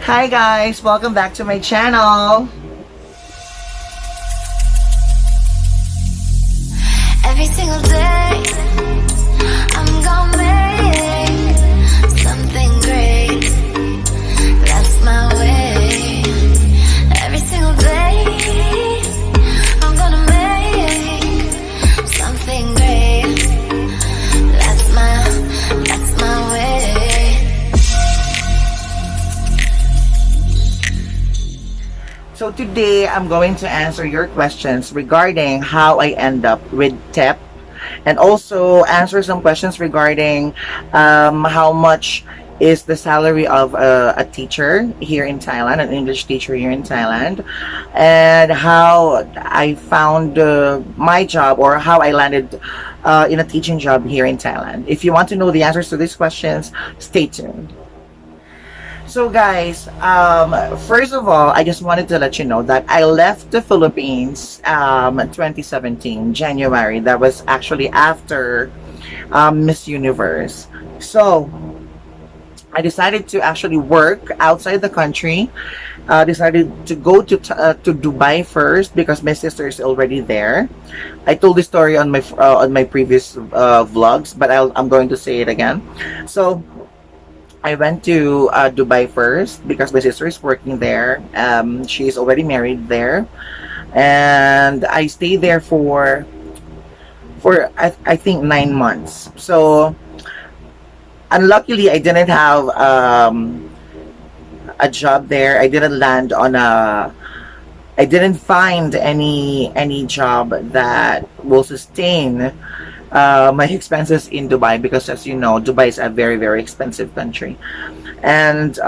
Hi guys, welcome back to my channel. Every single day, I'm gonna make something great. That's my way. Every single day, I'm gonna make something great. That's my way. So today, I'm going to answer your questions regarding how I end up with TEP, and also answer some questions regarding how much is the salary of a teacher here in Thailand, an English teacher here in Thailand, and how I found my job, or how I landed in a teaching job here in Thailand. If you want to know the answers to these questions, stay tuned. So guys, first of all, I just wanted to let you know that I left the Philippines 2017, January. That was actually after Miss Universe. So I decided to actually work outside the country. Decided to go to Dubai first because my sister is already there. I told this story on my previous vlogs, but I'm going to say it again. So I went to Dubai first because my sister is working there. She's already married there, and I stayed there for I think 9 months. So unluckily, I didn't have a job there. I didn't land on a. I didn't find any job that will sustain my expenses in Dubai, because as you know, Dubai is a very expensive country. And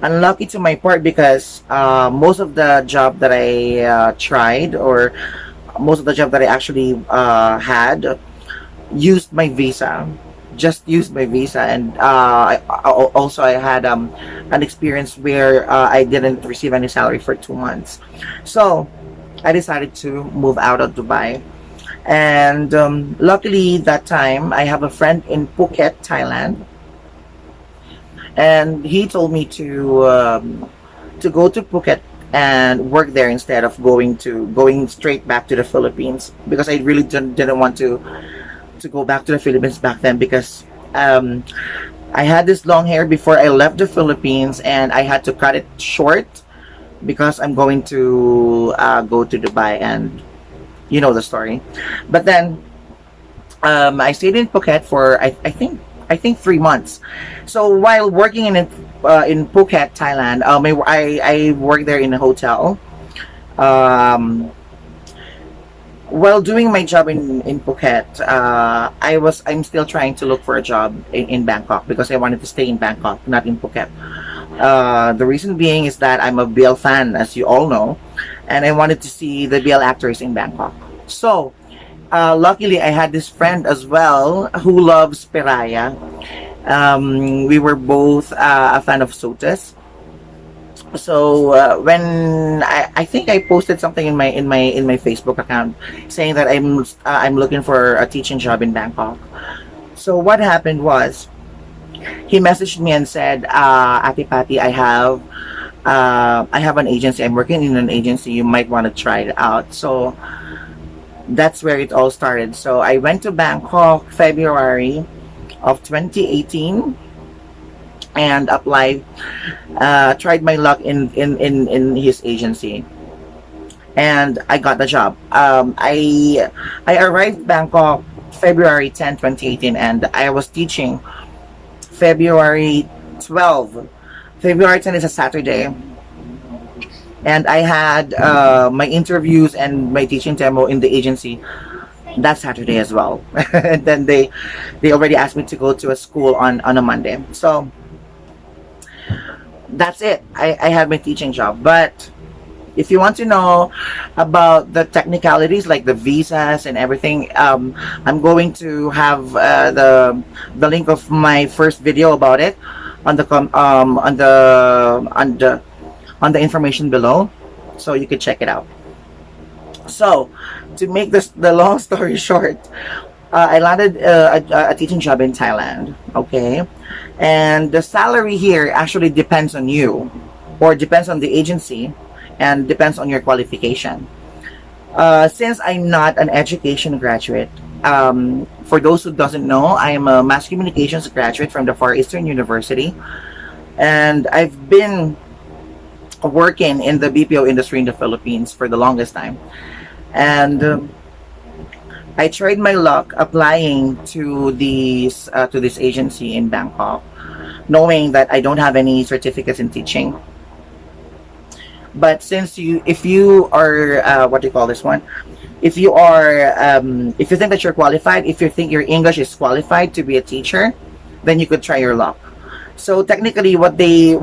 unlucky to my part, because most of the job that I tried, or most of the job that I actually had, used my visa, just used my visa. And also I had an experience where I didn't receive any salary for 2 months. So I decided to move out of Dubai. And luckily that time I have a friend in Phuket, Thailand, and he told me to go to Phuket and work there instead of going straight back to the Philippines, because I really didn't want to go back to the Philippines back then, because I had this long hair before I left the Philippines, and I had to cut it short because I'm going to go to Dubai, and you know the story. But then I stayed in Phuket for I think 3 months. So while working in Phuket, Thailand, I worked there in a hotel. While doing my job in Phuket, I'm still trying to look for a job in Bangkok, because I wanted to stay in Bangkok, not in Phuket. The reason being is that I'm a BL fan, as you all know, and I wanted to see the BL actors in Bangkok. So luckily I had this friend as well who loves Piraya. We were both a fan of Sotus. So when I think I posted something in my Facebook account saying that I'm looking for a teaching job in Bangkok. So what happened was, he messaged me and said, Ate Patty, I have an agency. I'm working in an agency. You might want to try it out. So that's where it all started. So I went to Bangkok February of 2018 and applied, tried my luck in his agency, and I got the job. I arrived Bangkok February 10, 2018, and I was teaching February 12. February 10 is a Saturday, and I had my interviews and my teaching demo in the agency that Saturday as well. And then they already asked me to go to a school on a Monday. So that's it. I had my teaching job. But if you want to know about the technicalities, like the visas and everything, I'm going to have the link of my first video about it on the information below, so you can check it out. So to make the long story short, I landed a teaching job in Thailand. Okay, and the salary here actually depends on you, or depends on the agency, and depends on your qualification. Since I'm not an education graduate, for those who doesn't know, I am a mass communications graduate from the Far Eastern University, and I've been working in the BPO industry in the Philippines for the longest time. And I tried my luck applying to this agency in Bangkok, knowing that I don't have any certificates in teaching. But since if you are, what do you call this one? If you are, if you think that you're qualified, if you think your English is qualified to be a teacher, then you could try your luck. So technically, what they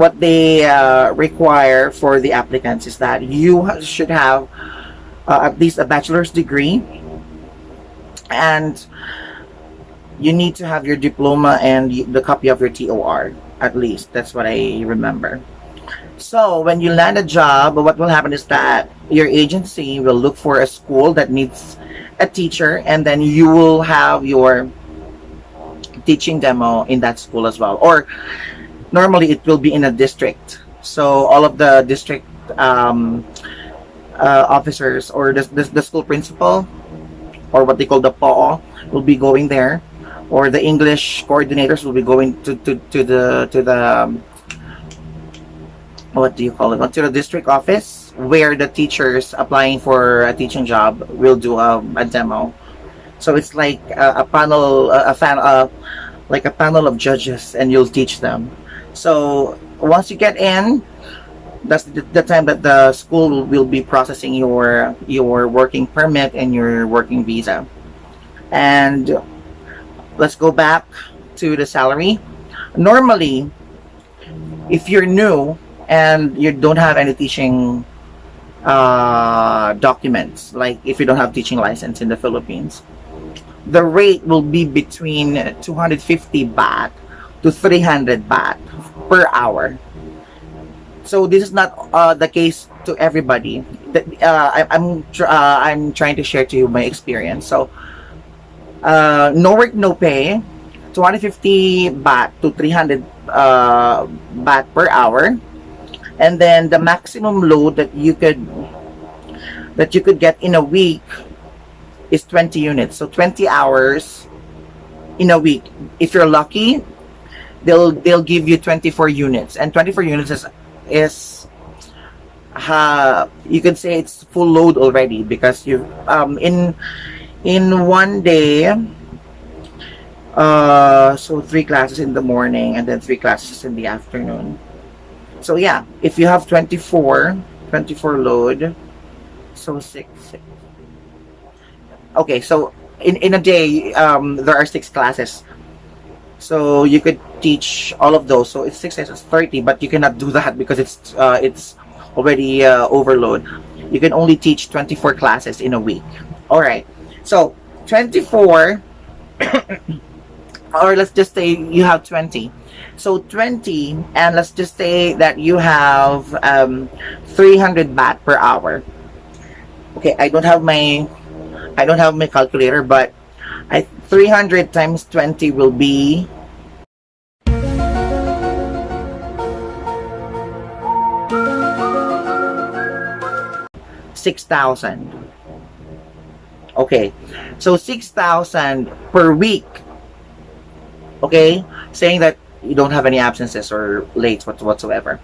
require for the applicants is that you should have at least a bachelor's degree, and you need to have your diploma and the copy of your TOR. At least that's what I remember. So when you land a job, what will happen is that your agency will look for a school that needs a teacher, and then you will have your teaching demo in that school as well. Or normally it will be in a district. So all of the district officers, or the school principal, or what they call the PO, will be going there, or the English coordinators will be going to the what do you call it, to the district office, where the teachers applying for a teaching job will do a demo. So it's like a panel, like a panel of judges, and you'll teach them. So once you get in, that's the time that the school will be processing your working permit and your working visa. And let's go back to the salary. Normally, if you're new and you don't have any teaching documents, like if you don't have teaching license in the Philippines, the rate will be between 250 baht to 300 baht per hour. So this is not the case to everybody. I'm trying to share to you my experience. So no work, no pay, 250 baht to 300 baht per hour, and then the maximum load that you could get in a week is 20 units. So 20 hours in a week. If you're lucky, they'll give you 24 units, and 24 units is you could say it's full load already, because you in one day, so 3 classes in the morning and then 3 classes in the afternoon. So yeah, if you have 24 load, so six. Okay, so in a day, there are 6 classes. So you could teach all of those. So it's 6 times 30, but you cannot do that because it's already overload. You can only teach 24 classes in a week. All right. So 24, or let's just say you have 20. So 20, and let's just say that you have 300 baht per hour. Okay, I don't have my calculator, but 300 times 20 will be 6,000. Okay, so 6,000 per week. Okay, saying that you don't have any absences or late whatsoever.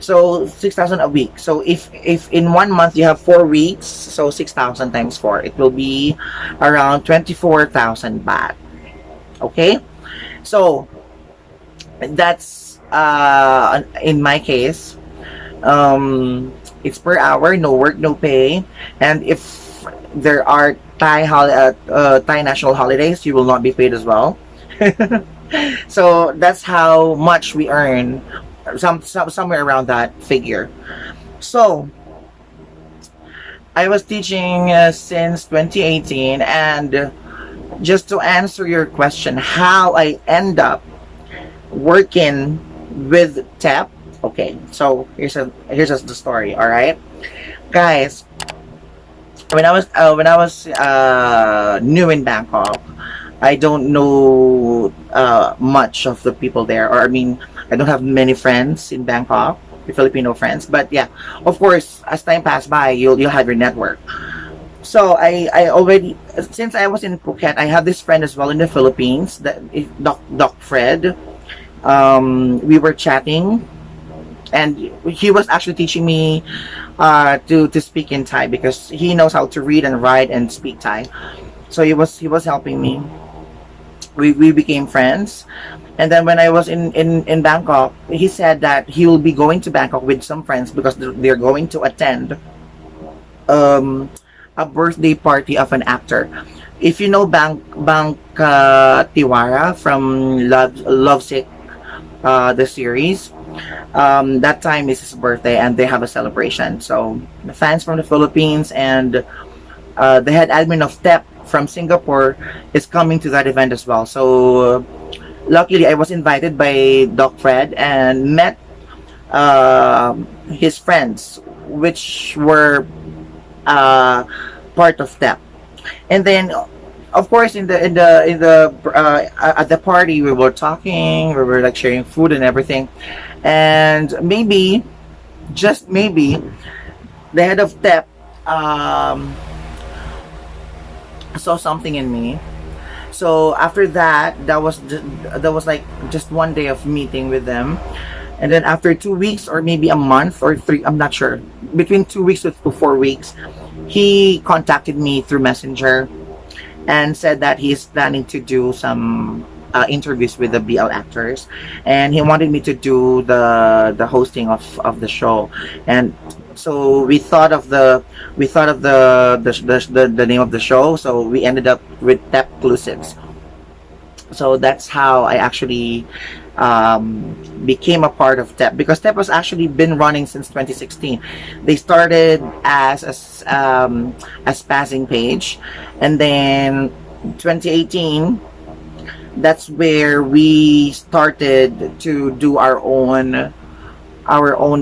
So 6,000 a week. So if in 1 month you have 4 weeks, so 6,000 times 4, it will be around 24,000 baht. Okay, so that's in my case, it's per hour, no work, no pay, and if there are Thai national holidays, you will not be paid as well. So that's how much we earn, somewhere around that figure. So I was teaching since 2018, and just to answer your question, how I end up working with TEP. Okay, so here's the story. All right, guys. when I was new in Bangkok, I don't know much of the people there, or I mean, I don't have many friends in Bangkok, the Filipino friends. But yeah, of course, as time passed by, you'll have your network. So I already, since I was in Phuket, I have this friend as well in the Philippines, that Doc Fred. We were chatting, and he was actually teaching me to speak in Thai because he knows how to read and write and speak Thai. So he was helping me. We became friends. And then when I was in Bangkok, he said that he will be going to Bangkok with some friends because they're going to attend um, a birthday party of an actor. If you know Tiwara from Lovesick, the series, that time is his birthday and they have a celebration. So the fans from the Philippines and the head admin of TEP from Singapore is coming to that event as well. So luckily, I was invited by Doc Fred and met his friends, which were uh, part of TEP. And then, of course, in the at the party, we were talking, we were like sharing food and everything, and maybe, just maybe, the head of TEP saw something in me. So after that, that was like just one day of meeting with them, and then after 2 weeks or maybe a month or three, I'm not sure, between 2 weeks to 4 weeks, he contacted me through Messenger and said that he's planning to do some interviews with the BL actors, and he wanted me to do the hosting of the show. And so we thought of the name of the show, so we ended up with TEPclusives. So that's how I actually became a part of TEP, because TEP was actually been running since 2016. They started as passing page, and then 2018, that's where we started to do our own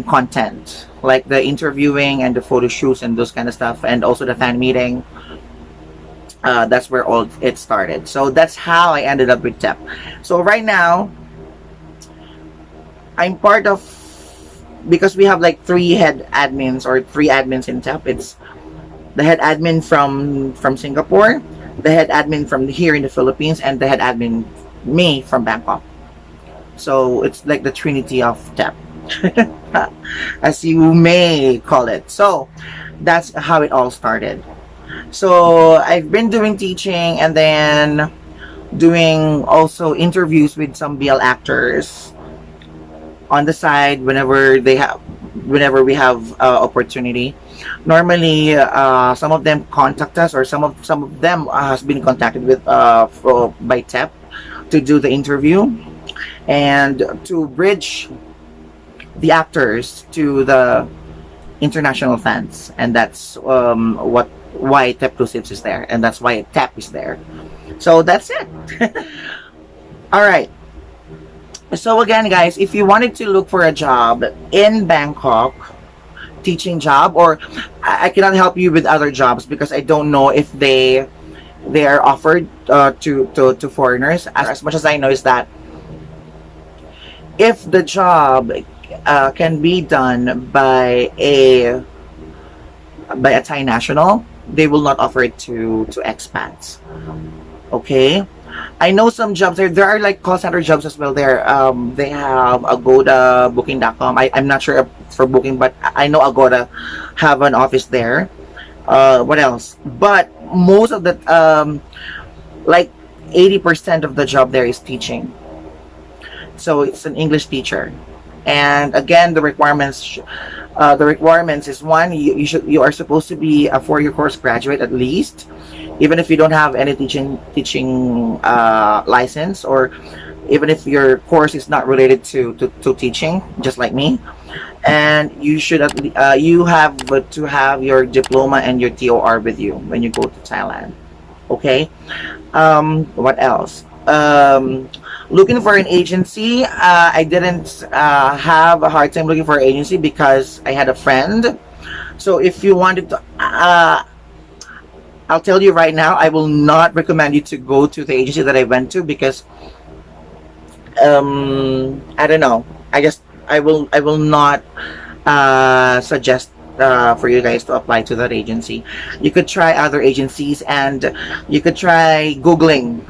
content, like the interviewing and the photo shoots and those kind of stuff, and also the fan meeting. That's where all it started. So that's how I ended up with TEP. So right now, I'm part of, because we have like three head admins or three admins in TEP. It's the head admin from Singapore, the head admin from here in the Philippines, and the head admin, me, from Bangkok. So it's like the trinity of TEP, as you may call it. So that's how it all started. So I've been doing teaching and then doing also interviews with some BL actors on the side whenever we have opportunity. Normally, some of them contact us, or some of them has been contacted by TEP to do the interview and to bridge the actors to the international fans. And that's why TEPclusives is there, and that's why TEP is there. So that's it. All right. So again, guys, if you wanted to look for a job in Bangkok, teaching job, or I cannot help you with other jobs because I don't know if they are offered to foreigners. As much as I know is that if the job can be done by a Thai national, they will not offer it to expats. Okay, I know some jobs there. There are like call center jobs as well there. They have Agoda, Booking.com. I'm not sure for Booking, but I know Agoda have an office there. What else? But most of the like 80% of the job there is teaching. So it's an English teacher. And again, the requirements is one, you are supposed to be a 4-year course graduate at least, even if you don't have any teaching license, or even if your course is not related to teaching, just like me. And you have to have your diploma and your TOR with you when you go to Thailand. Okay. What else? Looking for an agency. I didn't have a hard time looking for an agency because I had a friend. So if you wanted to I'll tell you right now, I will not recommend you to go to the agency that I went to because I don't know. I will not suggest for you guys to apply to that agency. You could try other agencies, and you could try Googling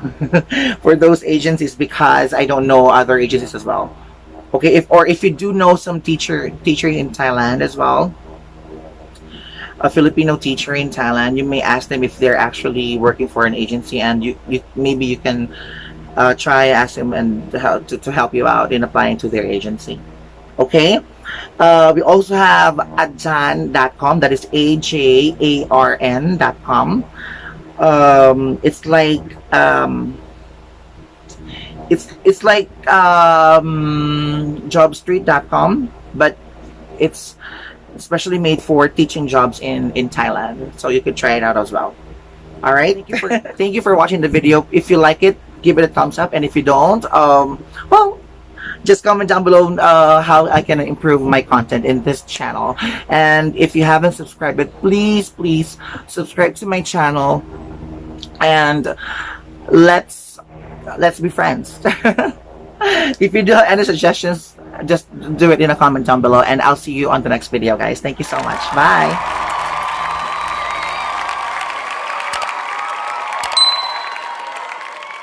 for those agencies, because I don't know other agencies as well. Okay, if you do know some teacher in Thailand as well, a Filipino teacher in Thailand, you may ask them if they're actually working for an agency, and you maybe you can try ask them and to help you out in applying to their agency. Okay. We also have ajan.com, that is ajarn.com. It's like it's like jobstreet.com, but it's especially made for teaching jobs in Thailand, so you could try it out as well. All right. Thank you for watching the video. If you like it, give it a thumbs up, and if you don't, well, just comment down below how I can improve my content in this channel. And if you haven't subscribed yet, please subscribe to my channel, and let's be friends. If you do have any suggestions, just do it in a comment down below, and I'll see you on the next video, guys. Thank you so much. Bye.